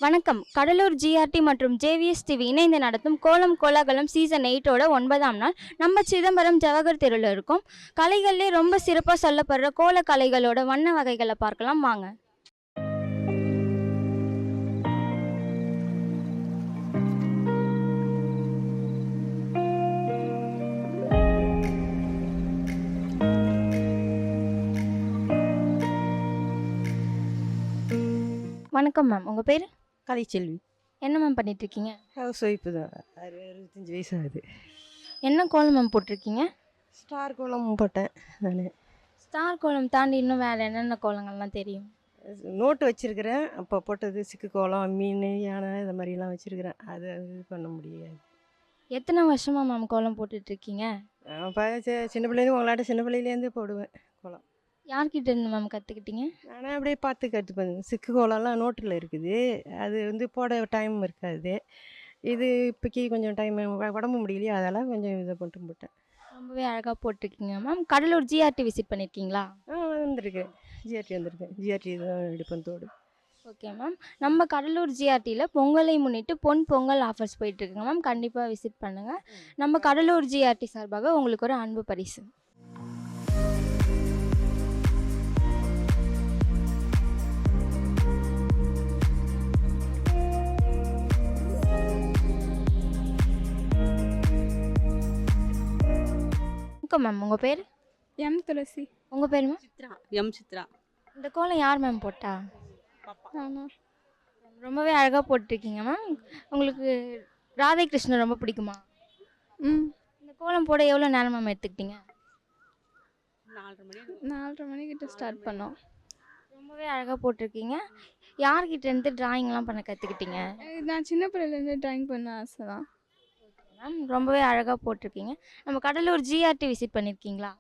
வணக்கம். கடலூர் ஜிஆர்டி மற்றும் JVS TV இணைந்து நடத்தும் கோலம் கோலாகலம் சீசன் 8ஓட 9ஆம் நாள் நம்ம சிதம்பரம் ஜவஹர் தெருவில் இருக்கோம். கலைகள்லேயே ரொம்ப சிறப்பாக சொல்லப்படுற கோல கலைகளோட வண்ண வகைகளை பார்க்கலாம் வாங்க. வணக்கம் மேம், உங்கள் பேர்? கலைச்செல்வி. என்ன மேம் பண்ணிகிட்ருக்கீங்க? ஹவுஸ் ஒய்ஃபு தான். 65 வயசு ஆகுது. என்ன கோலம் மேம் போட்டிருக்கீங்க? ஸ்டார் கோலம் போட்டேன் நான். ஸ்டார் கோலம் தாண்டி இன்னும் வேறு என்னென்ன கோலங்கள்லாம் தெரியும்? நோட்டு வச்சுருக்கிறேன். அப்போ போட்டது சிக்கு கோலம், மீன், யானை இந்த மாதிரிலாம் வச்சுருக்கிறேன். அது இது பண்ண முடியாது. எத்தனை வருஷமாக மேம் கோலம் போட்டுட்ருக்கீங்க? அப்போ சின்ன பிள்ளைலேருந்து உங்களாட்ட சின்ன பிள்ளையிலேருந்து போடுவேன் கோலம். யார்கிட்ட இருந்து மேம் கற்றுக்கிட்டீங்க? நானே அப்படியே பார்த்து கற்றுப்பேன். சிக்கு கோலம்லாம் நோட்டில் இருக்குது. அது போட டைம் இருக்காது. இது இப்போக்கி கொஞ்சம் டைம் உடம்பு முடியலையே, அதெல்லாம் கொஞ்சம் இதை மட்டும் போட்டேன். ரொம்பவே அழகாக போட்டிருக்கீங்க மேம். கடலூர் ஜிஆர்டி விசிட் பண்ணியிருக்கீங்களா? வந்திருக்கேன். ஜிஆர்டி வந்திருக்கேன். ஜிஆர்டி தான் எடுப்பேன் தோடு. Okay ma'am. நம்ம கடலூர் ஜிஆர்டியில் பொங்கலை முன்னிட்டு பொங்கல் ஆஃபர்ஸ் போயிட்டுருக்குங்க மேம். கண்டிப்பாக விசிட் பண்ணுங்கள். நம்ம கடலூர் ஜிஆர்டி சார்பாக உங்களுக்கு ஒரு அன்பு பரிசு. வணக்கம் மேம், உங்கள் பேர்? எம் துளசி. உங்கள் பேர் மேம்? சித்ரா. எம் சித்ரா. இந்த கோலம் யார் மேம் போட்டா? ஆமாம். ரொம்பவே அழகாக போட்டிருக்கீங்க மேம். உங்களுக்கு ராதை கிருஷ்ணன் ரொம்ப பிடிக்குமா? இந்த கோலம் போட எவ்வளோ நேரம் மேம் எடுத்துக்கிட்டீங்க? 4:30 மணிக்கிட்ட ஸ்டார்ட் பண்ணோம். ரொம்பவே அழகாக போட்டிருக்கீங்க. யார்கிட்டேருந்து ட்ராயிங்லாம் பண்ண கற்றுக்கிட்டீங்க? நான் சின்ன பிள்ளைலேருந்து ட்ராயிங் பண்ண ஆசை தான். மேம் ரொம்பவே அழகாக போட்டிருக்கீங்க. நம்ம கடலூர் ஜிஆர்டி விசிட் பண்ணியிருக்கீங்களா?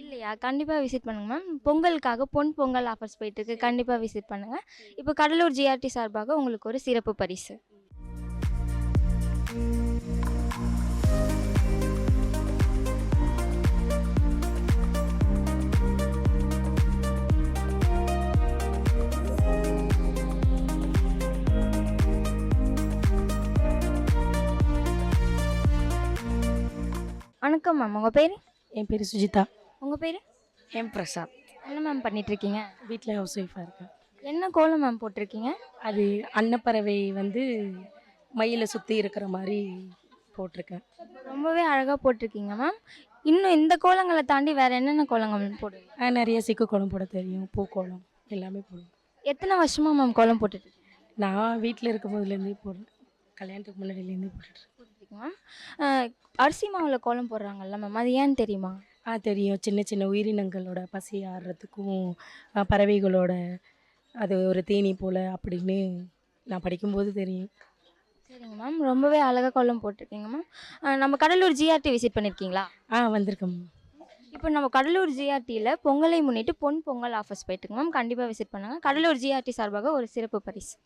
இல்லையா? கண்டிப்பாக விசிட் பண்ணுங்கள் மேம். பொங்கலுக்காக பொங்கல் ஆஃபர்ஸ் போயிட்டுருக்கு. கண்டிப்பாக விசிட் பண்ணுங்கள். இப்போ கடலூர் ஜிஆர்டி சார்பாக உங்களுக்கு ஒரு சிறப்பு பரிசு. வணக்கம் மேம், உங்கள் பேர்? என் பேர் சுஜிதா. உங்கள் பேர்? எம் பிரசாத். என்ன மேம் பண்ணிகிட்ருக்கீங்க? வீட்டில் ஹவுஸ் ஒய்ஃபாக இருக்கேன். என்ன கோலம் மேம் போட்டிருக்கீங்க? அது அன்னப்பறவை மயிலை சுற்றி இருக்கிற மாதிரி போட்டிருக்கேன். ரொம்பவே அழகாக போட்டிருக்கீங்க மேம். இன்னும் இந்த கோலங்களை தாண்டி வேறு என்னென்ன கோலங்கள் போடுவீங்க? நிறைய சிக்கு கோலம் போட தெரியும், பூக்கோலம் எல்லாமே போடுவேன். எத்தனை வருஷமாக மேம் கோலம் போட்டுட்டு? நான் வீட்டில் இருக்கும் போதுலேருந்தே போடுறேன். கல்யாணத்துக்கு முன்னாடிலேருந்தே போட்டுட்ருக்கேன் மேம். அரிசி மாவில் கோலம் போடுறாங்கல்ல மேம், அது ஏன்னு தெரியுமா? தெரியும். சின்ன சின்ன உயிரினங்களோட பசி ஆடுறதுக்கும் பறவைகளோட அது ஒரு தேனி போல் அப்படின்னு நான் படிக்கும்போது தெரியும். சரிங்க மேம், ரொம்பவே அழகாக கோலம் போட்டிருக்கீங்க மேம். நம்ம கடலூர் ஜிஆர்டி விசிட் பண்ணியிருக்கீங்களா? வந்திருக்கேன். இப்போ நம்ம கடலூர் ஜிஆர்டியில் பொங்கலை முன்னிட்டு பொங்கல் ஆஃபர்ஸ் போயிட்டுருக்கு மேம். கண்டிப்பாக விசிட் பண்ணுங்கள். கடலூர் ஜிஆர்டி சார்பாக ஒரு சிறப்பு பரிசு.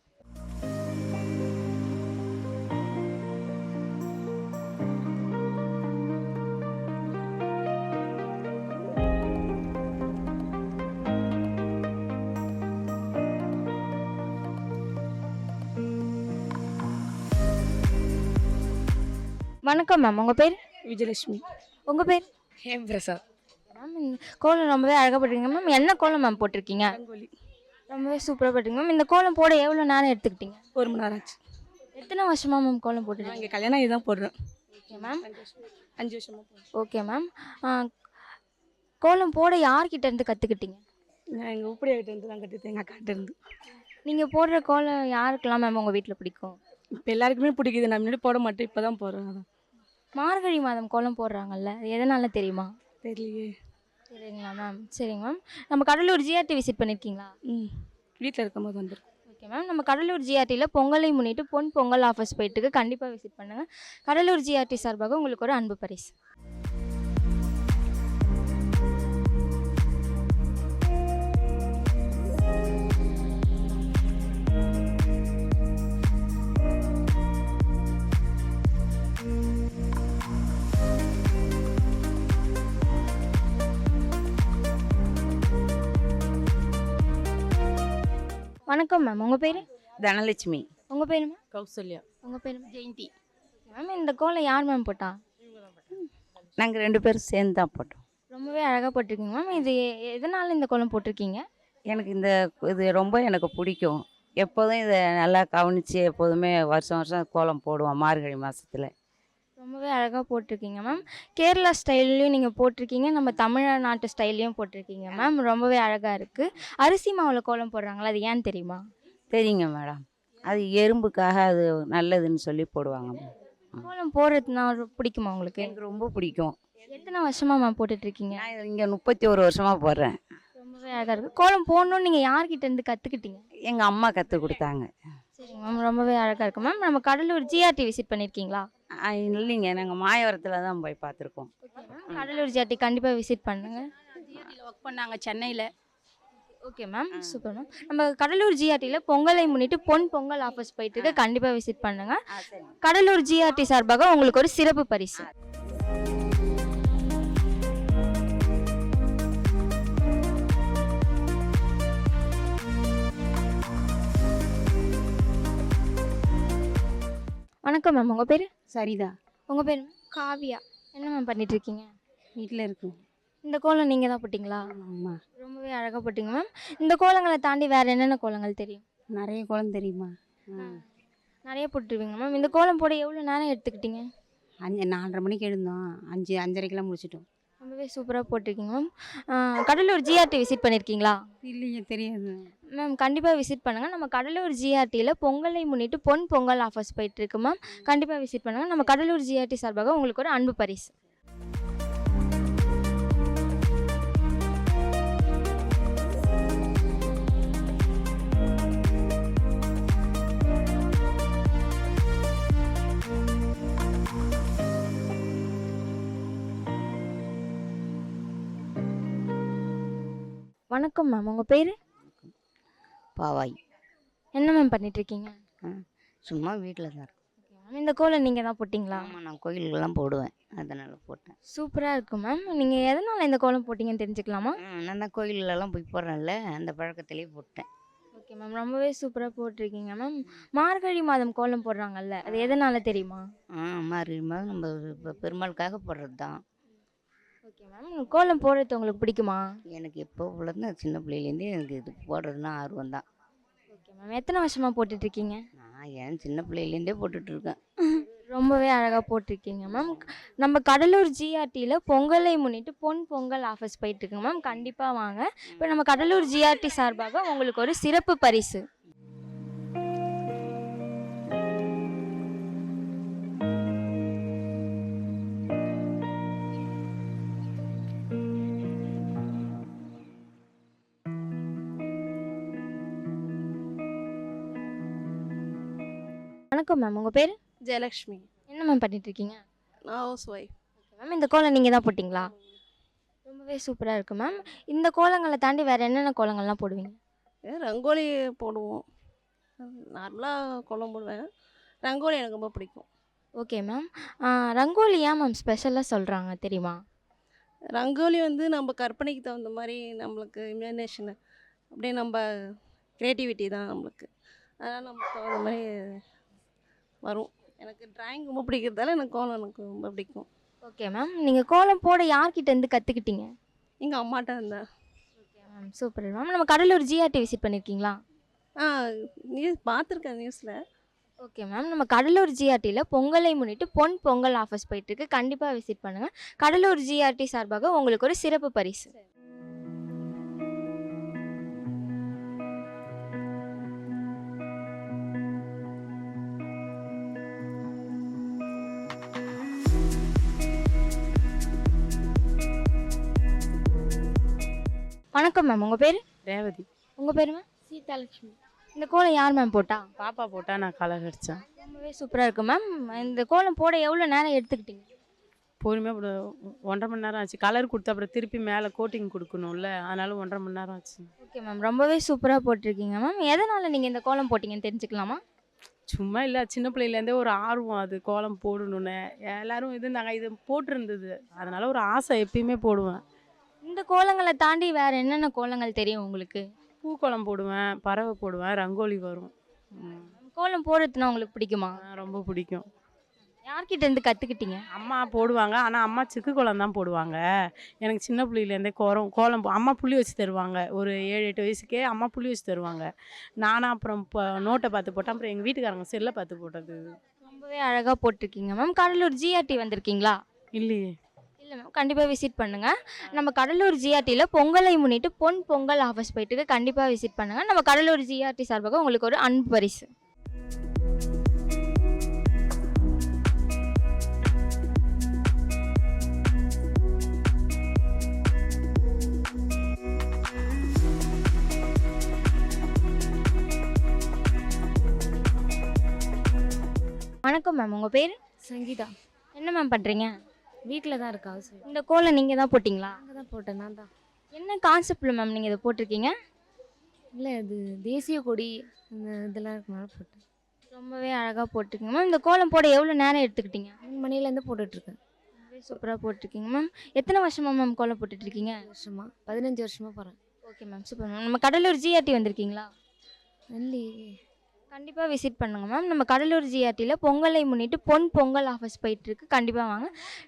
வணக்கம் மேம், உங்கள் பேர்? விஜயலட்சுமி. உங்கள் பேர்? எம் பிரசாத். மேம் கோலம் ரொம்பவே அழகாக போட்டிருக்கீங்க மேம். என்ன கோலம் மேம் போட்டிருக்கீங்க? ரங்கோலி. ரொம்பவே சூப்பராக போட்டிருக்கீங்க மேம். இந்த கோலம் போட எவ்வளோ நேரம் எடுத்துக்கிட்டீங்க? 1 மணி நேரம் ஆச்சு. எத்தனை வருஷமாக மேம் கோலம் போட்டுருக்கீங்க? இங்கே கல்யாணம் இதுதான் போடுறேன். Okay ma'am. 5 வருஷமாக போடுறேன். Okay ma'am. கோலம் போட யார்கிட்ட இருந்து கற்றுக்கிட்டீங்க? நான் எங்கள் உப்படியாகிட்ட இருந்து தான் கற்றுத்தேன், எங்கள் அக்காட்ட இருந்து. நீங்கள் போடுற கோலம் யாருக்கெல்லாம் மேம் உங்கள் வீட்டில் பிடிக்கும்? இப்போ எல்லாருக்குமே பிடிக்குது. நான் முன்னாடி போட மாட்டேன், இப்போ தான் போடுறேன். அதான் மார்கழி மாதம் கோலம் போடுறாங்கல்ல, அது எதனால தெரியுமா? தெரியலையே. சரிங்களா மேம். சரிங்க மேம். நம்ம கடலூர் ஜிஆர்டி விசிட் பண்ணியிருக்கீங்களா? வீட்டில் இருக்கும்போது வந்துடும். Okay ma'am. நம்ம கடலூர் ஜிஆர்டியில் பொங்கலை முன்னிட்டு பொங்கல் ஆஃபர்ஸ் போயிட்டுருக்கு. கண்டிப்பாக விசிட் பண்ணுங்கள். கடலூர் ஜிஆர்டி சார்பாக உங்களுக்கு ஒரு அன்பு பரிசு. வணக்கம் மேம், உங்கள் பேர்? தனலட்சுமி. உங்கள் பேர் மேம்? கௌசல்யா. உங்கள் பேர் மேம்? ஜெயந்தி. மேம் இந்த கோலம் யார் மேம் போட்டா? நாங்கள் 2 பேரும் சேர்ந்து தான் போட்டோம். ரொம்பவே அழகாக போட்டிருக்கீங்க மேம். இது எதனால் இந்த கோலம் போட்டிருக்கீங்க? எனக்கு இது ரொம்ப எனக்கு பிடிக்கும். எப்போதும் இதை நல்லா கவனித்து எப்போதுமே வருஷம் வருஷம் கோலம் போடுவோம் மார்கழி மாதத்தில். ரொம்பவே அழகாக போட்டிருக்கீங்க மேம். கேரளா ஸ்டைல்லையும் நீங்கள் போட்டிருக்கீங்க, நம்ம தமிழ்நாட்டு ஸ்டைல்லையும் போட்டிருக்கீங்க மேம். ரொம்பவே அழகாக இருக்குது. அரிசி மாவில் கோலம் போடுறாங்களா, அது ஏன்னு தெரியுமா? தெரியுங்க மேடம். அது எறும்புக்காக அது நல்லதுன்னு சொல்லி போடுவாங்க மேம். கோலம் போடுறதுனா பிடிக்குமா உங்களுக்கு? எனக்கு ரொம்ப பிடிக்கும். எத்தனை வருஷமாக மேம் போட்டுட்ருக்கீங்க? நான் இங்கே 31 வருஷமாக போடுறேன். ரொம்பவே அழகாக இருக்குது. கோலம் போடணும்னு நீங்கள் யார்கிட்டேருந்து கற்றுக்கிட்டீங்க? எங்கள் அம்மா கற்றுக் கொடுத்தாங்க. சரிங்க மேம், ரொம்பவே அழகாக இருக்குது மேம். நம்ம கடலூர் ஜிஆர்டி விசிட் பண்ணியிருக்கீங்களா? இல்லைங்க, நாங்கள் மாயவரத்தில் தான் போய் பார்த்துருக்கோம். ஓகே மேம், கடலூர் ஜிஆர்டி கண்டிப்பாக விசிட் பண்ணுங்கள். ஜிஆர்டியில் ஒர்க் பண்ணாங்க சென்னையில். Okay ma'am, super ma'am. நம்ம கடலூர் ஜிஆர்டியில் பொங்கலை முன்னிட்டு பொங்கல் ஆஃபர்ஸ் போயிட்டு இருக்கு, கண்டிப்பாக விசிட் பண்ணுங்கள். சரி. கடலூர் ஜிஆர்டி சார்பாக உங்களுக்கு ஒரு சிறப்பு பரிசு. வணக்கம் மேம், உங்கள் பேர்? சரிதா. உங்கள் பேர் மேம்? காவியா. என்ன மேம் பண்ணிகிட்ருக்கீங்க? வீட்டில் இருக்கும். இந்த கோலம் நீங்கள் தான் போட்டிங்களா? ஆமாம். ரொம்பவே அழகாக போட்டிங்க மேம். இந்த கோலங்களை தாண்டி வேறு என்னென்ன கோலங்கள் தெரியும்? நிறைய கோலம் தெரியுமா? நிறைய போட்டுருவீங்க மேம். இந்த கோலம் போட எவ்வளோ நேரம் எடுத்துக்கிட்டீங்க? 4:30 மணிக்கு எழுந்தோம். 5:30க்கெல்லாம் முடிச்சிட்டோம். ரொம்பவே சூப்பராக போட்டிருக்கீங்க மேம். கடலூர் ஜிஆர்டி விசிட் பண்ணியிருக்கீங்களா? இல்லையே, தெரியாது. மேம் கண்டிப்பாக விசிட் பண்ணுங்கள். நம்ம கடலூர் ஜிஆர்டியில் பொங்கலை முன்னிட்டு பொங்கல் ஆஃபர்ஸ் போயிட்டுருக்கு மேம். கண்டிப்பாக விசிட் பண்ணுங்கள். நம்ம கடலூர் ஜிஆர்டி சார்பாக உங்களுக்கு ஒரு அன்பு பரிசு. வணக்கம் மேம், உங்கள் பேர்? பாவாய். என்ன மேம் பண்ணிகிட்ருக்கீங்க? சும்மா வீட்டில் தான் இருக்கும். ஓகே மேம், இந்த கோலம் நீங்கள் தான் போட்டிங்களா? ஆமாம், நான் கோயிலுக்கெல்லாம் போடுவேன், அதனால் போட்டேன். சூப்பராக இருக்கும் மேம். நீங்கள் எதனால் இந்த கோலம் போட்டிங்கன்னு தெரிஞ்சுக்கலாமா? நான் தான் கோயிலெல்லாம் போய் போடுறேன்ல, அந்த பழக்கத்திலே போட்டேன். ஓகே மேம், ரொம்பவே சூப்பராக போட்டிருக்கீங்க மேம். மார்கழி மாதம் கோலம் போடுறாங்கல்ல, அது எதனால் தெரியுமா? மார்கழி மாதம் நம்ம இப்போ பெருமாளுக்காக போடுறது தான். ஓகே மேம், கோலம் போடுறது உங்களுக்கு பிடிக்குமா? எனக்கு எப்போ உள்ளதுன்னா சின்ன பிள்ளையிலேருந்தே எனக்கு இது போடுறதுன்னா ஆர்வம் தான். ஓகே மேம், எத்தனை வருஷமாக போட்டுட்ருக்கீங்க? நான் ஏன் சின்ன பிள்ளையிலேருந்தே போட்டுட்ருக்கேன். ரொம்பவே அழகாக போட்டிருக்கீங்க மேம். நம்ம கடலூர் ஜிஆர்டியில் பொங்கலை முன்னிட்டு பொங்கல் ஆஃபர்ஸ் போயிட்டுருக்குங்க மேம். கண்டிப்பாக வாங்க. இப்போ நம்ம கடலூர் ஜிஆர்டி சார்பாக உங்களுக்கு ஒரு சிறப்பு பரிசு. வணக்கம் மேம், உங்கள் பேர்? ஜெயலக்ஷ்மி. என்ன மேம் பண்ணிகிட்ருக்கீங்க? நான் ஹவுஸ் ஒய்ஃப். ஓகே மேம், இந்த கோலம் நீங்கள் தான் போட்டிங்களா? ரொம்பவே சூப்பராக இருக்குது மேம். இந்த கோலங்களை தாண்டி வேறு என்னென்ன கோலங்கள்லாம் போடுவீங்க? ரங்கோலி போடுவோம். நார்மலாக கோலம் போடுவேன். ரங்கோலி எனக்கு ரொம்ப பிடிக்கும். ஓகே மேம், ரங்கோலி ஏன் மேம் ஸ்பெஷலாக சொல்கிறாங்க தெரியுமா? ரங்கோலி வந்து நம்ம கற்பனைக்கு தகுந்த மாதிரி நம்மளுக்கு இமேஜினேஷனு அப்படியே நம்ம க்ரியேட்டிவிட்டி தான் நம்மளுக்கு. அதனால் நமக்கு தகுந்த மாதிரி வரும். எனக்கு ட்ராயிங் ரொம்ப பிடிக்கிறதால எனக்கு கோலம் எனக்கு ரொம்ப பிடிக்கும். ஓகே மேம், நீங்கள் கோலம் போட யார்கிட்டேருந்து கற்றுக்கிட்டீங்க? எங்கள் அம்மாட்ட இருந்தேன். Okay ma'am, super ma'am. நம்ம கடலூர் ஜிஆர்டி விசிட் பண்ணியிருக்கீங்களா? நியூஸ் பார்த்துருக்கேன் நியூஸில். ஓகே மேம், நம்ம கடலூர் ஜிஆர்டியில் பொங்கலை முன்னிட்டு பொங்கல் ஆஃபர்ஸ் போயிட்டுருக்கு, கண்டிப்பாக விசிட் பண்ணுங்கள். கடலூர் ஜிஆர்டி சார்பாக உங்களுக்கு ஒரு சிறப்பு பரிசு. வணக்கம் மேம், உங்கள் பேர்? ரேவதி. உங்கள் பேர் மேம்? சீதாலட்சுமி. இந்த கோலம் யார் மேம் போட்டா? பாப்பா போட்டால் நான் கலர் அடித்தேன். ரொம்பவே சூப்பராக இருக்குது மேம். இந்த கோலம் போட எவ்வளோ நேரம் எடுத்துக்கிட்டீங்க? பொறுமையாக 1.5 மணி நேரம் ஆச்சு. கலர் கொடுத்து அப்புறம் திருப்பி மேலே கோட்டிங் கொடுக்கணும்ல, அதனால 1.5 மணி நேரம் ஆச்சு. ஓகே மேம், ரொம்பவே சூப்பராக போட்டிருக்கீங்க மேம். எதனால் நீங்கள் இந்த கோலம் போட்டிங்கன்னு தெரிஞ்சுக்கலாமா? சும்மா இல்லை, சின்ன பிள்ளையிலேருந்தே ஒரு ஆர்வம், அது கோலம் போடணுன்னு. எல்லோரும் நாங்கள் இது போட்டிருந்தது, அதனால ஒரு ஆசை, எப்பயுமே போடுவேன். இந்த கோலங்களை தாண்டி வேறு என்னென்ன கோலங்கள் தெரியும் உங்களுக்கு? பூக்கோலம் போடுவேன், பறவை போடுவேன், ரங்கோலி வரும். ம். கோலம் போடுறதுனா உங்களுக்கு பிடிக்குமா? ரொம்ப பிடிக்கும். யார்கிட்ட இருந்து கற்றுக்கிட்டீங்க? அம்மா போடுவாங்க. ஆனால் அம்மா சிக்கு கோலம் தான் போடுவாங்க. எனக்கு சின்ன புள்ளையிலேருந்தே கோலம் அம்மா புள்ளி வச்சு தருவாங்க. ஒரு 7, 8 வயசுக்கே அம்மா புள்ளி வச்சு தருவாங்க. நானும் அப்புறம் நோட்டை பார்த்து போட்டேன். அப்புறம் எங்கள் வீட்டுக்காரங்க செல்லை பார்த்து போட்டது. ரொம்பவே அழகாக போட்டிருக்கீங்க மேம். கடலூர் ஜிஆர்டி வந்திருக்கீங்களா? இல்லையே. இல்லை மேம், கண்டிப்பாக விசிட் பண்ணுங்கள். நம்ம கடலூர் ஜிஆர்டியில் பொங்கலை முன்னிட்டு பொன் பொங்கல் ஆஃபர்ஸ் போயிட்டுருக்கு. கண்டிப்பாக விசிட் பண்ணுங்கள். நம்ம கடலூர் ஜிஆர்டி சார்பாக உங்களுக்கு ஒரு அன்பு பரிசு. வணக்கம் மேம், உங்கள் பேர்? சங்கீதா. என்ன மேம் பண்ணுறீங்க? வீட்டில் தான் இருக்கா ஹவுஸ் ஒய்ஃப். இந்த கோலம் நீங்கள் தான் போட்டிங்களா? அங்கே தான் போட்டேன், நான் தான். என்ன கான்செப்டில் மேம் நீங்கள் இதை போட்டிருக்கீங்க? இல்லை, அது தேசிய கொடி இந்த இதெல்லாம் இருக்கனால போட்டேன். ரொம்பவே அழகாக போட்டிருக்கீங்க மேம். இந்த கோலம் போட எவ்வளோ நேரம் எடுத்துக்கிட்டீங்க? 3 மணிலேருந்து போட்டுட்ருக்கேன். ரொம்பவே சூப்பராக போட்டிருக்கீங்க மேம். எத்தனை வருஷமா மேம் கோலம் போட்டுட்ருக்கீங்க? 15 வருஷமாக போகிறேன். Okay ma'am, super ma'am. நம்ம கடலூர் ஜிஆர்டி வந்திருக்கீங்களா? இல்லையே. கண்டிப்பாக விசிட் பண்ணுங்கள் மேம். நம்ம கடலூர் ஜிஆர்டியில் பொங்கலை முன்னிட்டு பொன் பொங்கல் ஆஃபர்ஸ் போயிட்டுருக்கு. கண்டிப்பாக வாங்க.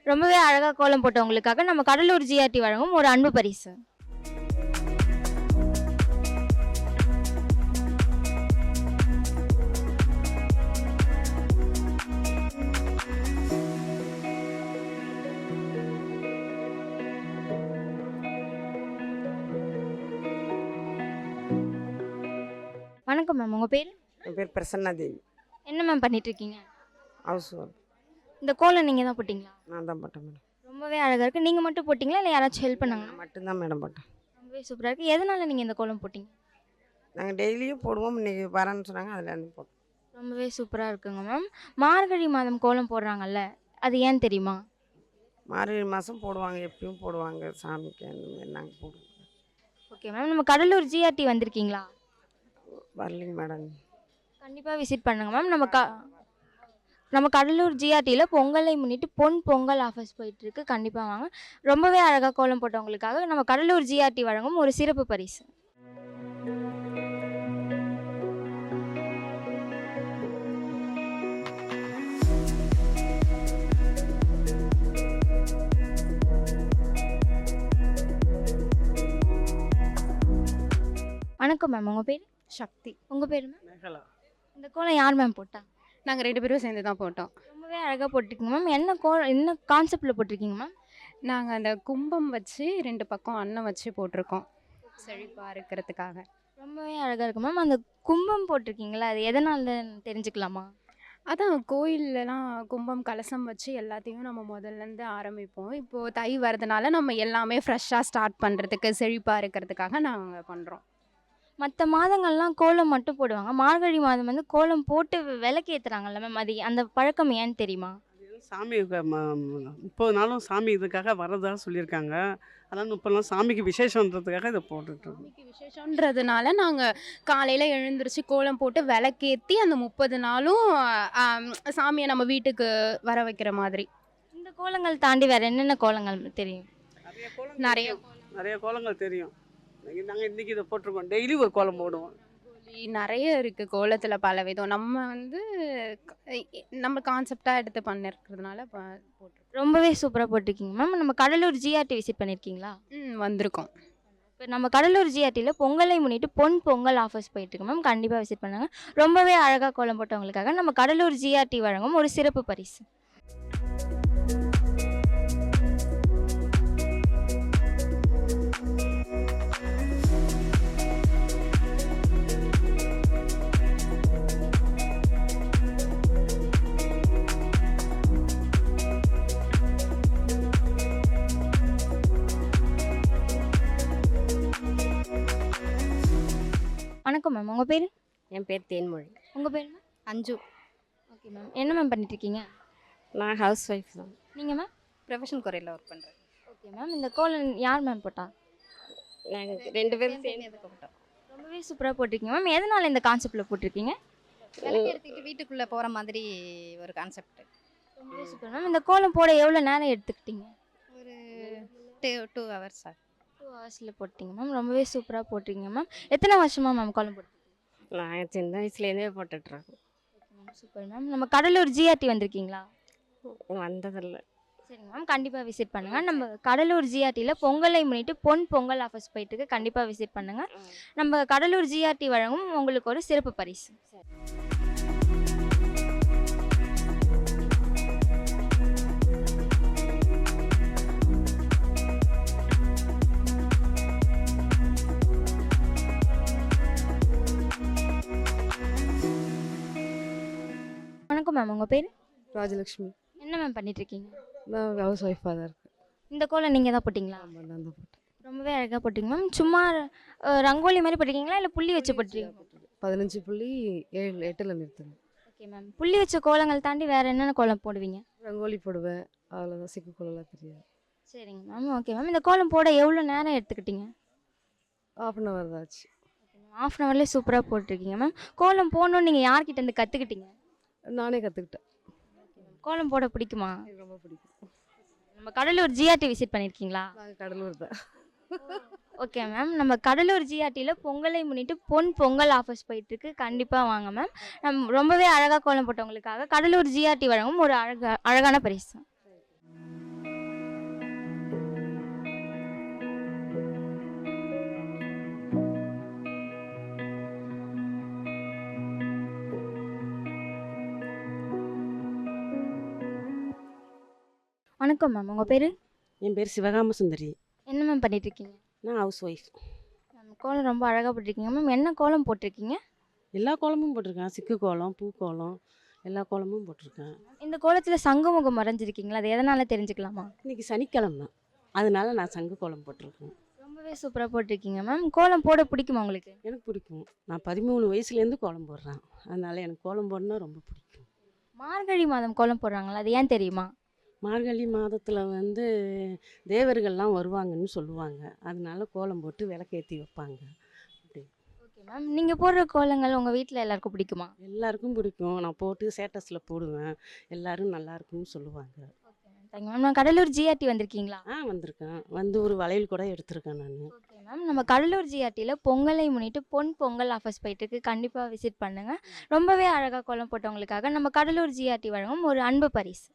ரொம்பவே அழகாக கோலம் போட்டவங்களுக்காக நம்ம கடலூர் ஜிஆர்டி வழங்கும் ஒரு அன்பு பரிசு. வணக்கம் மேம், உங்கள் பேர்? என் பேர் பிரசன்னா தேவி. என்ன மேம் பண்ணிகிட்ருக்கீங்க? Housewife. இந்த கோலம் நீங்கள் தான் போட்டிங்களா? நான் தான் போட்டேன் மேடம். ரொம்பவே அழகாக இருக்குது. நீங்கள் மட்டும் போட்டிங்களா இல்லை யாராச்சும் ஹெல்ப் பண்ணாங்களா? நான் மட்டும்தான் மேடம் போட்டேன். ரொம்பவே சூப்பராக இருக்குது. எதனால் நீங்கள் இந்த கோலம் போட்டிங்க? நாங்கள் டெய்லியும் போடுவோம். இன்றைக்கி வரேன்னு சொன்னாங்க, அதில் இருந்து போட்டோம். ரொம்பவே சூப்பராக இருக்குங்க மேம். மார்கழி மாதம் கோலம் போடுறாங்கல்ல, அது ஏன் தெரியுமா? மார்கழி மாதம் போடுவாங்க, எப்பயும் போடுவாங்க சாமிக்கு. அந்த மாதிரி நாங்கள் போடுவோம். Okay ma'am. நம்ம கடலூர் ஜிஆர்டி வந்திருக்கீங்களா? வரலைங்க மேடம். கண்டிப்பாக விசிட் பண்ணுங்கள் மேம். நம்ம கடலூர் ஜிஆர்டியில் பொங்கலை முன்னிட்டு பொன் பொங்கல் ஆஃபர்ஸ் போயிட்டுருக்கு. கண்டிப்பாக வாங்க. ரொம்பவே அழகாக கோலம் போட்டவங்களுக்காக நம்ம கடலூர் ஜிஆர்டி வழங்கும் ஒரு சிறப்பு பரிசு. வணக்கம் மேம், உங்கள் பேர்? சக்தி. உங்கள் பேர் மேம்? இந்த கோலம் யார் மேம் போட்டா? நாங்கள் 2 பேரும் சேர்ந்து தான் போட்டோம். ரொம்பவே அழகாக போட்டிருக்கீங்க மேம். என்ன கான்செப்டில் போட்டிருக்கீங்க மேம்? நாங்கள் அந்த கும்பம் வச்சு 2 பக்கம் அன்னம் வச்சு போட்டிருக்கோம், செழிப்பாக இருக்கிறதுக்காக. ரொம்பவே அழகாக இருக்கு மேம். அந்த கும்பம் போட்டிருக்கீங்களா, அது எதனால தெரிஞ்சுக்கலாமா? அதான் கோயில்லலாம் கும்பம் கலசம் வச்சு எல்லாத்தையும் நம்ம முதல்லேருந்து ஆரம்பிப்போம். இப்போது தை வரதுனால நம்ம எல்லாமே ஃப்ரெஷ்ஷாக ஸ்டார்ட் பண்ணுறதுக்கு, செழிப்பாக இருக்கிறதுக்காக நாங்கள் பண்ணுறோம். மற்ற மாதங்கள்லாம் கோலம் மட்டும் போடுவாங்க. மார்கழி மாதம் வந்து கோலம் போட்டு விளக்கு ஏற்றுறாங்கல்ல மேம், அது அந்த பழக்கம் ஏன்னு தெரியுமா? சாமி 30 நாளும் சாமி இதுக்காக வரதா சொல்லியிருக்காங்க. அதனால் 30 நாள் சாமிக்கு விசேஷன்றதுக்காக இதை போட்டுட்ருக்கோம். சாமிக்கு விசேஷன்றதுனால நாங்கள் காலையில் எழுந்திரிச்சு கோலம் போட்டு விளக்கேற்றி அந்த 30 நாளும் சாமியை நம்ம வீட்டுக்கு வர வைக்கிற மாதிரி. இந்த கோலங்கள் தாண்டி வேறு என்னென்ன கோலங்கள் தெரியும்? நிறைய கோலங்கள் தெரியும். நாங்கள் இன்றைக்கி இதை போட்டிருக்கோம். டெய்லி ஒரு கோலம் போடுவோம். நிறைய இருக்குது கோலத்தில் பல விதம். நம்ம கான்செப்டாக எடுத்து பண்ணிருக்கிறதுனால போட்டிருக்கோம். ரொம்பவே சூப்பராக போட்டிருக்கீங்க மேம். நம்ம கடலூர் ஜிஆர்டி விசிட் பண்ணியிருக்கீங்களா? வந்திருக்கோம். இப்போ நம்ம கடலூர் ஜிஆர்டியில் பொங்கலை முன்னிட்டு பொன் பொங்கல் ஆஃபர்ஸ் போயிட்டுருக்கு மேம். கண்டிப்பாக விசிட் பண்ணுங்கள். ரொம்பவே அழகாக கோலம் போட்டவங்களுக்காக நம்ம கடலூர் ஜிஆர்டி வழங்கும் ஒரு சிறப்பு பரிசு. வணக்கம் மேம், உங்கள் பேர்? என் பேர் தேன்மொழி. உங்கள் பேர் மேம்? அஞ்சு. Okay ma'am. என்ன மேம் பண்ணிட்டுருக்கீங்க? நான் ஹவுஸ் ஒய்ஃப் தான். நீங்கள் மேம்? ப்ரொஃபஷனல் குறையில் ஒர்க் பண்ணுறேன். Okay ma'am. இந்த கோலம் யார் மேம் போட்டா? நாங்கள் 2 பேரும் சேர்ந்து போட்டோம். ரொம்பவே சூப்பராக போட்டிருக்கீங்க மேம். எதனால் இந்த கான்செப்டில் போட்டிருக்கீங்க? விளக்கு எடுத்துக்கிட்டு வீட்டுக்குள்ளே போகிற மாதிரி ஒரு கான்செப்ட். ரொம்பவே சூப்பர் மேம். இந்த கோலம் போட எவ்வளோ நேரம் எடுத்துக்கிட்டீங்க? ஒரு 2 ஹவர்ஸ். 2 ஹவர்ஸில் போட்டிங்க மேம். ரொம்பவே சூப்பராக போட்டிருக்கீங்க மேம். எத்தனை வருஷமா மேம் கோலம் போட்டுருக்கீங்க? நான் சின்ன வயசுலேருந்தே போட்டுட்ருக்கேன். Okay ma'am, super ma'am. நம்ம கடலூர் ஜிஆர்டி வந்திருக்கீங்களா? வந்ததில்லை. சரிங்க மேம், கண்டிப்பாக விசிட் பண்ணுங்கள். நம்ம கடலூர் ஜிஆர்டியில் பொங்கலை முன்னிட்டு பொன் பொங்கல் ஆஃபர்ஸ் போயிட்டுருக்கு. கண்டிப்பாக விசிட் பண்ணுங்கள். நம்ம கடலூர் ஜிஆர்டி வழங்கும் உங்களுக்கு ஒரு சிறப்பு பரிசு. வணக்கம் மேம், உங்கள் பேர்? ராஜலக்ஷ்மி. என்ன மேம் பண்ணிகிட்ருக்கீங்க? நான் ஹவுஸ் ஒய்ஃபாக தான் இருக்கேன். இந்த கோலம் நீங்கள் தான் போட்டிங்களா? ஆமாம், நான் தான் போட்டேன். ரொம்பவே அழகாக போட்டிங்க மேம். சும்மா ரங்கோலி மாதிரி போட்டிருக்கீங்களா இல்லை புள்ளி வச்சு போட்டிருக்கீங்க? 15 புள்ளி 8ல் நிறுத்துங்க. Okay ma'am. புள்ளி வச்ச கோலங்கள் தாண்டி வேறு என்னென்ன கோலம் போடுவீங்க? ரங்கோலி போடுவேன், அவ்வளோதான். சிக்கு கோலம்லாம் தெரியாது. சரிங்க மேம், ஓகே மேம். இந்த கோலம் போட எவ்வளோ நேரம் எடுத்துக்கிட்டீங்க? ½ அன் ஹவர் தான் ஆச்சு. ½ அன் ஹவர்லேயே சூப்பராக போட்டிருக்கீங்க மேம். கோலம் போடணுன்னு நீங்கள் யார்கிட்ட இருந்து கற்றுக்கிட்டீங்க? நானே கற்றுக்கிட்டேன். கோலம் போட பிடிக்குமா? எனக்கு ரொம்ப பிடிக்கும். நம்ம கடலூர் ஜிஆர்டி விசிட் பண்ணியிருக்கீங்களா? நாங்கள் கடலூர் தான். Okay ma'am. நம்ம கடலூர் ஜிஆர்டியில் பொங்கலை முன்னிட்டு பொன் பொங்கல் ஆஃபர்ஸ் போயிட்டுருக்கு. கண்டிப்பாக வாங்க மேம். ரொம்பவே அழகாக கோலம் போட்டவங்களுக்காக கடலூர் ஜிஆர்டி வழங்கும் ஒரு அழகான பரிசு. வணக்கம் மேம், உங்கள் பேர்? என் பேர் சிவகாம சுந்தரி. என்ன மேம் பண்ணிகிட்ருக்கீங்க? நான் ஹவுஸ் ஒய்ஃப். மேம், கோலம் ரொம்ப அழகாக போட்டிருக்கீங்க மேம். என்ன கோலம் போட்டிருக்கீங்க? எல்லா கோலமும் போட்டிருக்கேன். சிக்கு கோலம், பூ கோலம், எல்லா கோலமும் போட்டிருக்கேன். இந்த கோலத்தில் சங்குமுகம் மறைஞ்சிருக்கீங்களா? அது எதனால் தெரிஞ்சுக்கலாமா? இன்றைக்கி சனிக்கிழமை, அதனால நான் சங்கு கோலம் போட்டிருக்கேன். ரொம்பவே சூப்பராக போட்டிருக்கீங்க மேம். கோலம் போட பிடிக்குமா உங்களுக்கு? எனக்கு பிடிக்கும். நான் 13 வயசுலேருந்து கோலம் போடுறேன். அதனால் எனக்கு கோலம் போடனா ரொம்ப பிடிக்கும். மார்கழி மாதம் கோலம் போடுறாங்களா? அது ஏன் தெரியுமா? மார்கழி மாதத்தில் தேவர்கள்லாம் வருவாங்கன்னு சொல்லுவாங்க. அதனால கோலம் போட்டு விளக்கேற்றி வைப்பாங்க. அப்படி. Okay ma'am. நீங்கள் போடுற கோலங்கள் உங்கள் வீட்டில் எல்லாருக்கும் பிடிக்குமா? எல்லாருக்கும் பிடிக்கும். நான் போட்டு ஸ்டேட்டஸில் போடுவேன். எல்லோரும் நல்லா இருக்குன்னு சொல்லுவாங்க. Okay ma'am, thank you ma'am. நான் கடலூர் ஜிஆர்டி வந்திருக்கீங்களா? வந்திருக்கேன். ஒரு வளையல் கூட எடுத்திருக்கேன் நான். Okay ma'am. நம்ம கடலூர் ஜிஆர்டியில் பொங்கலை முன்னிட்டு பொன் பொங்கல் ஆஃபர்ஸ் போயிட்டுருக்கு. கண்டிப்பாக விசிட் பண்ணுங்கள். ரொம்பவே அழகாக கோலம் போட்டவங்களுக்காக நம்ம கடலூர் ஜிஆர்டி வழங்கும் ஒரு அன்பு பரிசு.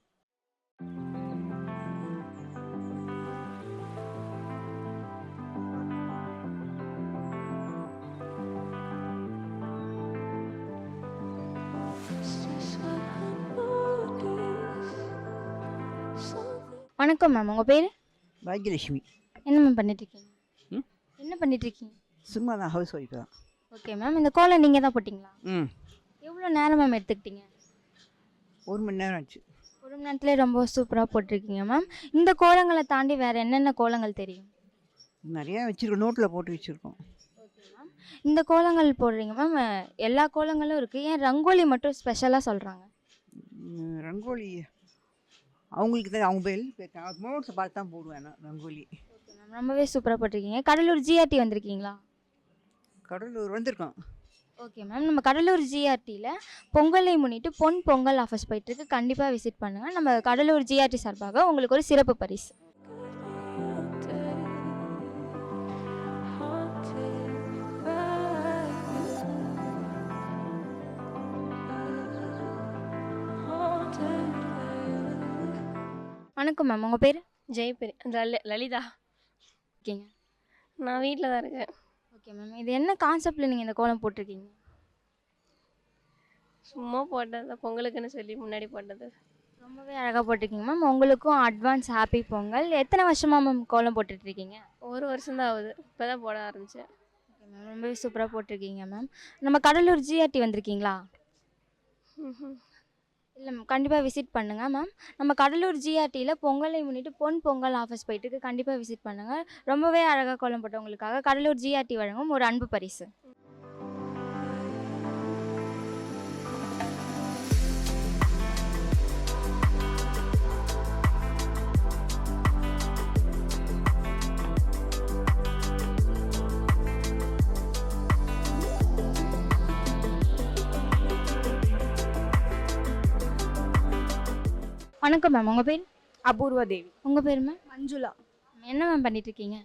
வணக்கம் மேம், உங்கள் பேர்? பாக்யலட்சுமி. என்ன மேம் பண்ணிட்டுருக்கீங்க? என்ன பண்ணிட்டுருக்கீங்க? சும்மா தான், ஹவுஸ் ஒய்ஃப் தான். Okay ma'am. இந்த கோலம் நீங்கள் தான் போட்டிங்களா? ம். எவ்வளோ நேரம் மேம் எடுத்துக்கிட்டீங்க? 1 மணி நேரம் ஆச்சு. 1 மணி நேரத்துலேயே ரொம்ப சூப்பராக போட்டிருக்கீங்க மேம். இந்த கோலங்களை தாண்டி வேறு என்னென்ன கோலங்கள் தெரியும்? நிறையா வச்சுருக்கோம், நோட்டில் போட்டு வச்சுருக்கோம். Okay ma'am. இந்த கோலங்கள் போடுறீங்க மேம். எல்லா கோலங்களும் இருக்குது, ஏன் ரங்கோலி மட்டும் ஸ்பெஷலாக சொல்கிறாங்க? ரங்கோலி அவங்களுக்கு தான், அவங்க நோட்ஸை பார்த்து தான் போடுவேன் நான் ரங்கோலி. ஓகே மேம், ரொம்பவே சூப்பராக போட்டிருக்கீங்க. கடலூர் ஜிஆர்டி வந்திருக்கீங்களா? கடலூர் வந்திருக்கோம். Okay ma'am. நம்ம கடலூர் ஜிஆர்டியில் பொங்கலை முன்னிட்டு பொன் பொங்கல் ஆஃபர்ஸ் போயிட்டுருக்கு. கண்டிப்பாக விசிட் பண்ணுங்கள். நம்ம கடலூர் ஜிஆர்டி சார்பாக உங்களுக்கு ஒரு சிறப்பு பரிசு. வணக்கம் மேம், உங்கள் பேர்? ஜெயபெரி லலிதா. ஓகேங்க. நான் வீட்டில் தான் இருக்கேன். Okay ma'am. இது என்ன கான்செப்டில் நீங்கள் இந்த கோலம் போட்டிருக்கீங்க? சும்மா போட்டது, பொங்கலுக்குன்னு சொல்லி முன்னாடி போட்டது. ரொம்பவே அழகாக போட்டிருக்கீங்க மேம். உங்களுக்கும் அட்வான்ஸ் ஹாப்பி பொங்கல். எத்தனை வருஷமாக மேம் கோலம் போட்டுட்ருக்கீங்க? 1 வருஷம் தான் ஆகுது, இப்போ தான் போட ஆரம்பித்தேன். ஓகே மேம், ரொம்பவே சூப்பராக போட்டிருக்கீங்க மேம். நம்ம கடலூர் ஜிஆர்டி வந்திருக்கீங்களா? இல்லை மேம், கண்டிப்பாக விசிட் பண்ணுங்கள் மேம். நம்ம கடலூர் ஜிஆர்டியில் பொங்கலை முன்னிட்டு பொன் பொங்கல் ஆஃபர்ஸ் போயிட்டுருக்கு. கண்டிப்பாக விசிட் பண்ணுங்கள். ரொம்பவே அழகாக கோலம் போட்டவங்களுக்காக கடலூர் ஜிஆர்டி வழங்கும் ஒரு அன்பு பரிசு. வணக்கம் மேம், உங்கள் பேர்? அபூர்வா தேவி. உங்கள் பேர் மேம்? மஞ்சுளா. என்ன மேம் பண்ணிகிட்ருக்கீங்க?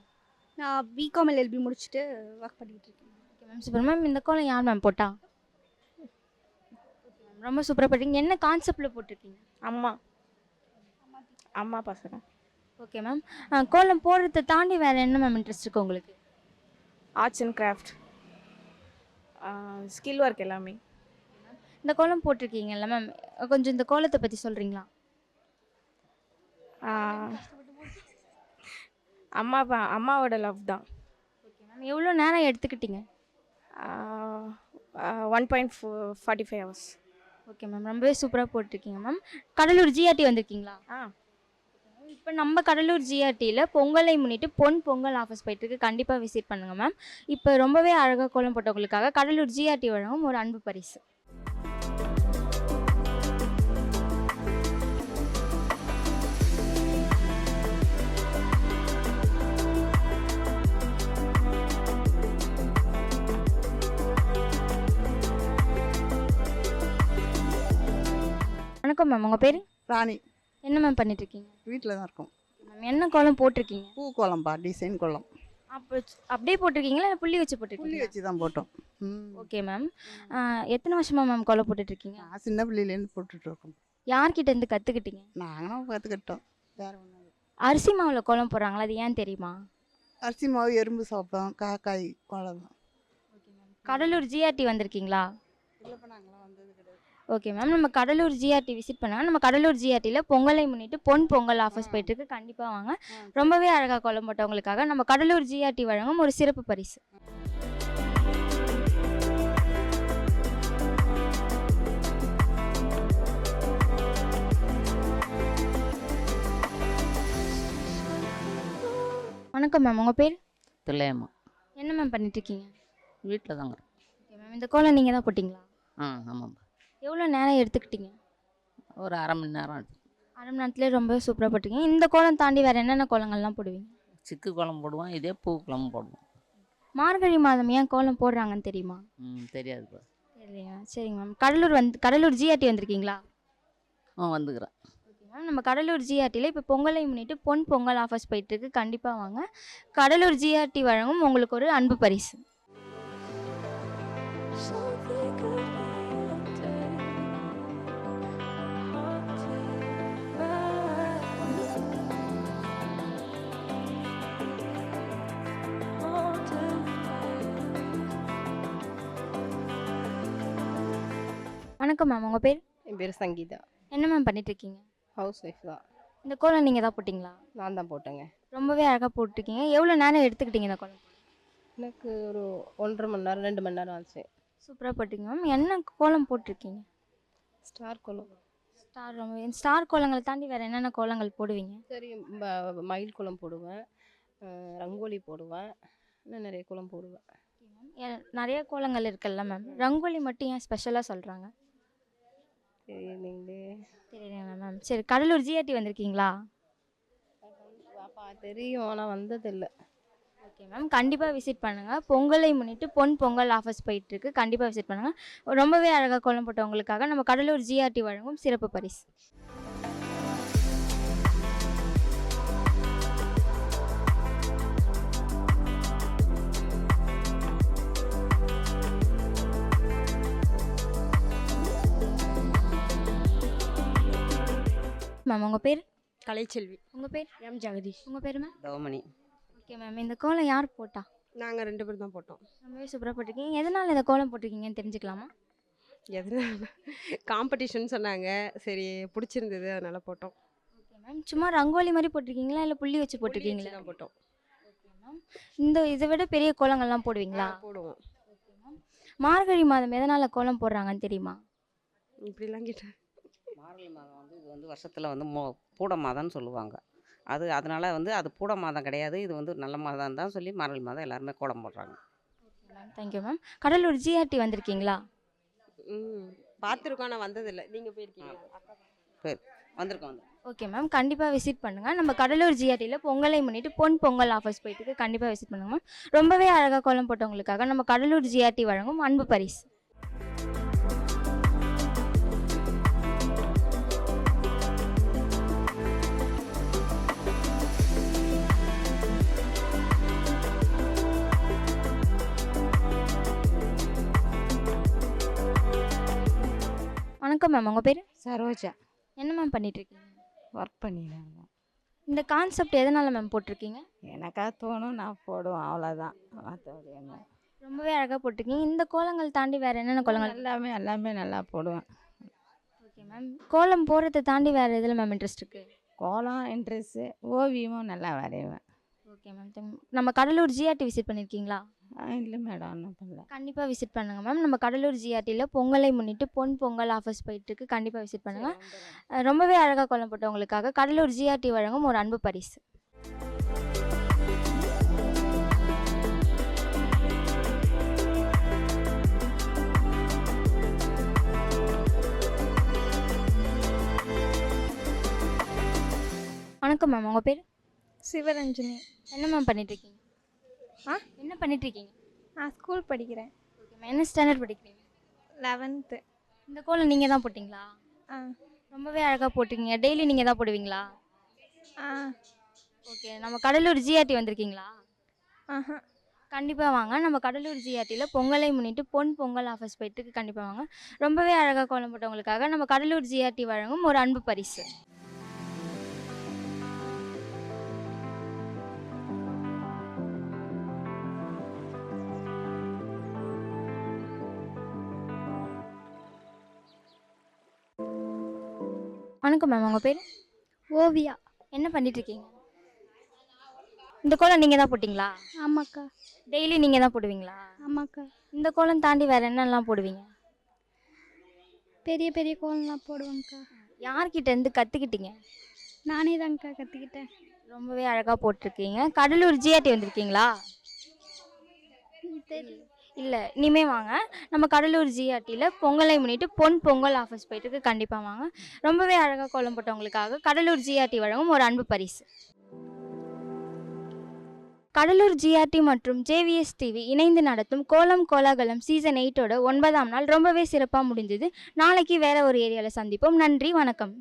நான் பிகாம் எல்எல்பி முடிச்சுட்டு ஒர்க் பண்ணிகிட்டு இருக்கேன். Okay ma'am, super ma'am. இந்த கோலம் யார் மேம் போட்டா? ரொம்ப சூப்பராக போட்டிருக்கீங்க. என்ன கான்செப்டில் போட்டிருக்கீங்க? அம்மா பசங்க. Okay ma'am. கோலம் போடுறதை தாண்டி வேறு என்ன மேம் இன்ட்ரெஸ்ட் இருக்குது உங்களுக்கு? Arts and craft, skill work எல்லாமே. இந்த கோலம் போட்டிருக்கீங்கல்ல மேம், கொஞ்சம் இந்த கோலத்தை பற்றி சொல்கிறீங்களா? அம்மாவோட லவ் தான். Okay ma'am. எவ்வளோ நேரம் எடுத்துக்கிட்டீங்க? 1.45 hours. ஓகே மேம், ரொம்பவே சூப்பராக போட்டிருக்கீங்க மேம். கடலூர் ஜிஆர்டி வந்திருக்கீங்களா? இப்போ நம்ம கடலூர் ஜிஆர்டியில் பொங்கலை முன்னிட்டு பொன் பொங்கல் ஆஃபர்ஸ் போயிட்டுருக்கு. கண்டிப்பாக விசிட் பண்ணுங்கள் மேம். இப்போ ரொம்பவே அழகாக கோலம் போட்டவங்களுக்காக கடலூர் ஜிஆர்டி வழங்கும் ஒரு அன்பு பரிசு. வணக்கம் மேம், உங்கள் பேர்? ராணி. என்ன மேம் பண்ணிட்டுருக்கீங்க? வீட்டில் தான் இருக்கோம். மேம் என்ன கோலம் போட்டிருக்கீங்க? பூ கோலம்பா, டிசைன் கோலம். அப்போ அப்படியே போட்டிருக்கீங்களா இல்லை புள்ளி வச்சு புள்ளி போட்டிருக்கீங்க? வச்சு தான் போட்டோம். Okay ma'am. எத்தனை வருஷமா மேம் கோலம் போட்டுட்ருக்கீங்க? நான் சின்ன பிள்ளையிலேருந்து போட்டுட்ருக்கோம். யார்கிட்ட இருந்து கற்றுக்கிட்டீங்க? நாங்களும் கற்றுக்கிட்டோம். வேறு ஒன்றும் அரிசி மாவில் கோலம் போடுறாங்களா, அது ஏன் தெரியுமா? அரிசி மாவு, எறும்பு சாப்பிட்டோம், காக்காய் கோலம் தான். கடலூர் ஜிஆர்டி வந்திருக்கீங்களா? இல்லைப்பா, நாங்களாம் வந்தது கிடையாது. ஓகே மேம், நம்ம கடலூர் ஜிஆர்டி விசிட் பண்ணாங்க. நம்ம கடலூர் ஜிஆர்டியில் பொங்கலை முன்னிட்டு பொன் பொங்கல் ஆஃபர்ஸ் போயிட்டுருக்கு. கண்டிப்பாக வாங்க. ரொம்பவே அழகாக கோலம் போட்டவங்களுக்காக நம்ம கடலூர் ஜிஆர்டி வழங்கும் ஒரு சிறப்பு பரிசு. வணக்கம் மேம், உங்கள் பேர்? துல்லையம்மா. என்ன மேம் பண்ணிட்டுருக்கீங்க? வீட்டில் தாங்க. ஓகே மேம், இந்த கோலம் நீங்கள் தான் போட்டிங்களா? ஆமாம்ப்பா. எவ்வளோ நேரம் எடுத்துக்கிட்டீங்க? ஒரு அரை மணி நேரம் ஆச்சு. அரை மணி நேரத்துலேயே ரொம்ப சூப்பராக போட்டிருக்கீங்க. இந்த கோலம் தாண்டி வேறு என்னென்ன கோலங்கள்லாம் போடுவீங்க? சிக்கு கோலம் போடுவோம், இதே பூ கோலம் போடுவோம். மார்கழி மாதம் ஏன் கோலம் போடுறாங்கன்னு தெரியுமா? தெரியாதுப்பா. தெரியலையா? சரிங்க மேம். கடலூர் ஜிஆர்டி வந்திருக்கீங்களா? வந்துக்கிறேன். ஓகே மேம், நம்ம கடலூர் ஜிஆர்டியில் இப்போ பொங்கலை முன்னிட்டு பொன் பொங்கல் ஆஃபர்ஸ் போயிட்டுருக்கு. கண்டிப்பாக வாங்க. கடலூர் ஜிஆர்டி வழங்கும் உங்களுக்கு ஒரு அன்பு பரிசு. வணக்கம் மேம், உங்கள் பேர்? என் பேர் சங்கீதா. என்ன மேம் பண்ணிட்டுருக்கீங்க? ஹவுஸ் ஒய்ஃப் தான். இந்த கோலம் நீங்கள் தான் போட்டிங்களா? நான் தான் போட்டேங்க. ரொம்பவே அழகாக போட்டிருக்கீங்க. எவ்வளோ நேரம் எடுத்துக்கிட்டீங்க இந்த கோலம்? எனக்கு ஒரு 1.5 மணி நேரம் 2 மணி நேரம் ஆச்சு. சூப்பராக போட்டிங்க மேம். என்ன கோலம் போட்டிருக்கீங்க? ஸ்டார் கோலம். ஸ்டார் கோலங்களை தாண்டி வேறு என்னென்ன கோலங்கள் போடுவீங்க? சரி, மயில் கோலம் போடுவேன், ரங்கோலி போடுவேன், இன்னும் நிறைய கோலம் போடுவேன். நிறைய கோலங்கள் இருக்குல்ல மேம், ரங்கோலி மட்டும் ஏன் ஸ்பெஷலாக சொல்கிறாங்க? தெரியல மேம். சரி, கடலூர் ஜிஆர்டி வந்திருக்கீங்களா? தெரியும், ஆனால் வந்ததில்லை. ஓகே மேம், கண்டிப்பாக விசிட் பண்ணுங்கள். பொங்கலை முன்னிட்டு பொன் பொங்கல் ஆஃபர்ஸ் போயிட்டுருக்கு. கண்டிப்பாக விசிட் பண்ணுங்கள். ரொம்பவே அழகாக கோலம் போட்டவங்களுக்காக நம்ம கடலூர் ஜிஆர்டி வழங்கும் சிறப்பு பரிசு. மேம், உங்கள் பேர்? கலைச்செல்வி. உங்கள் பேர்? எம் ஜெகதீஷ். உங்கள் பேர் மேம்? தவமணி. ஓகே மேம், இந்த கோலம் யார் போட்டா? நாங்கள் 2 பேர் தான் போட்டோம். ரொம்பவே சூப்பராக போட்டிருக்கீங்க. எதனால் இந்த கோலம் போட்டிருக்கீங்கன்னு தெரிஞ்சுக்கலாமா? எதனால காம்படிஷன் சொன்னாங்க, சரி பிடிச்சிருந்தது, அதனால் போட்டோம். ஓகே மேம், சும்மா ரங்கோலி மாதிரி போட்டிருக்கீங்களா இல்லை புள்ளி வச்சு போட்டிருக்கீங்களா? தான் போட்டோம். ஓகே மேம், இதை விட பெரிய கோலங்கள்லாம் போடுவீங்களா? போடுவோம். ஓகே மேம், மார்கழி மாதம் எதனால் கோலம் போடுறாங்கன்னு தெரியுமா? இப்படிலாம் கேட்டேன். மார்கழி மாதம் இது வருஷத்தில் பூட மாதம்னு சொல்லுவாங்க. அதனால் அது பூட மாதம் கிடையாது, இது நல்ல மாதம் தான் சொல்லி மார்கழி மாதம் எல்லாருமே கோலம் போடுறாங்க. Okay ma'am, thank you ma'am. Cuddalore GRT வந்திருக்கீங்களா? பார்த்துருக்கோம், ஆனால் வந்ததில்லை. நீங்கள் போயிருக்கீங்க? வந்திருக்கோம். ஓகே மேம், கண்டிப்பாக விசிட் பண்ணுங்கள். நம்ம கடலூர் ஜிஆர்டியில் பொங்கலை முன்னிட்டு பொன் பொங்கல் ஆஃபர்ஸ் போயிட்டுருக்கு. கண்டிப்பாக விசிட் பண்ணுங்கள் மேம். ரொம்பவே அழகாக கோலம் போட்டவங்களுக்காக நம்ம கடலூர் ஜிஆர்டி வழங்கும் அன்பு பரிசு. வணக்கம் மேம், உங்கள் பேர்? சரோஜா. என்ன மேம் பண்ணிகிட்ருக்கீங்க? ஒர்க் பண்ணிடுறாங்க. இந்த கான்செப்ட் எதனால் மேம் போட்டிருக்கீங்க? எனக்கா தோணும் நான் போடுவேன் அவ்வளோதான். மற்றபடி என்ன ரொம்பவே அழகாக போட்டிருக்கீங்க. இந்த கோலங்கள் தாண்டி வேறு என்னென்ன கோலங்கள்? எல்லாமே நல்லா போடுவேன். Okay ma'am. கோலம் போடுறதை தாண்டி வேறு எதில் மேம் இன்ட்ரெஸ்ட் இருக்குது? கோலம் இன்ட்ரெஸ்ட்டு, ஓவியமும் நல்லா வரைவேன். Okay ma'am. நம்ம கடலூர் ஜிஆர்டி விசிட் பண்ணியிருக்கீங்களா? இல்லை மேடம், ஒன்றும் பண்ணல. கண்டிப்பாக விசிட் பண்ணுங்கள் மேம். நம்ம கடலூர் ஜிஆர்டியில் பொங்கலை முன்னிட்டு பொன் பொங்கல் ஆஃபர்ஸ் போயிட்டுருக்கு. கண்டிப்பாக விசிட் பண்ணுங்கள். ரொம்பவே அழகாக கோலம் போட்டவங்களுக்காக கடலூர் ஜிஆர்டி வழங்கும் ஒரு அன்பு பரிசு. வணக்கம் மேம், உங்கள் பேர்? சிவரஞ்சனி. என்ன மேம் பண்ணிகிட்ருக்கீங்க? என்ன பண்ணிகிட்ருக்கீங்க? நான் ஸ்கூல் படிக்கிறேன். Okay ma'am. என்ன ஸ்டாண்டர்ட் படிக்கிறீங்க? 11th. இந்த கோலம் நீங்கள் தான் போட்டிங்களா? ரொம்பவே அழகாக போட்டிருக்கீங்க. டெய்லி நீங்கள் தான் போடுவீங்களா? ஓகே. நம்ம கடலூர் ஜிஆர்டி வந்திருக்கீங்களா? கண்டிப்பாக வாங்க. நம்ம கடலூர் ஜிஆர்டியில் பொங்கலை முன்னிட்டு பொன் பொங்கல் ஆஃபர்ஸ் போயிட்டுருக்கு. கண்டிப்பாக வாங்க. ரொம்பவே அழகாக கோலம் போட்டவங்களுக்காக நம்ம கடலூர் ஜிஆர்டி வழங்கும் ஒரு அன்பு பரிசு. வணக்கம் மேம், உங்கள் பேர்? ஓவியா. என்ன பண்ணிகிட்ருக்கீங்க? இந்த கோலம் நீங்கள் தான் போட்டிங்களா? ஆமாக்கா. டெய்லி நீங்கள் தான் போடுவீங்களா? ஆமாக்கா. இந்த கோலம் தாண்டி வேறு என்னெல்லாம் போடுவீங்க? பெரிய பெரிய கோலம்லாம் போடுவேங்க்கா. யார்கிட்டேருந்து கற்றுக்கிட்டீங்க? நானே தாங்க்கா கற்றுக்கிட்டேன். ரொம்பவே அழகாக போட்டிருக்கீங்க. கடலூர் ஜிஆர்டி வந்திருக்கீங்களா? தெரியல. இல்லை, இனிமே வாங்க. நம்ம கடலூர் ஜிஆர்டியில் பொங்கலை முன்னிட்டு பொன் பொங்கல் ஆஃபர்ஸ் போயிட்டுருக்கு. கண்டிப்பாக வாங்க. ரொம்பவே அழகாக கோலம் போட்டவங்களுக்காக கடலூர் ஜிஆர்டி வழங்கும் ஒரு அன்பு பரிசு. கடலூர் ஜிஆர்டி மற்றும் ஜேவிஎஸ் டிவி இணைந்து நடத்தும் கோலம் கோலாகலம் சீசன் 8ஓட 9ஆம் நாள் ரொம்பவே சிறப்பாக முடிஞ்சது. நாளைக்கு வேறு ஒரு ஏரியாவில் சந்திப்போம். நன்றி, வணக்கம்.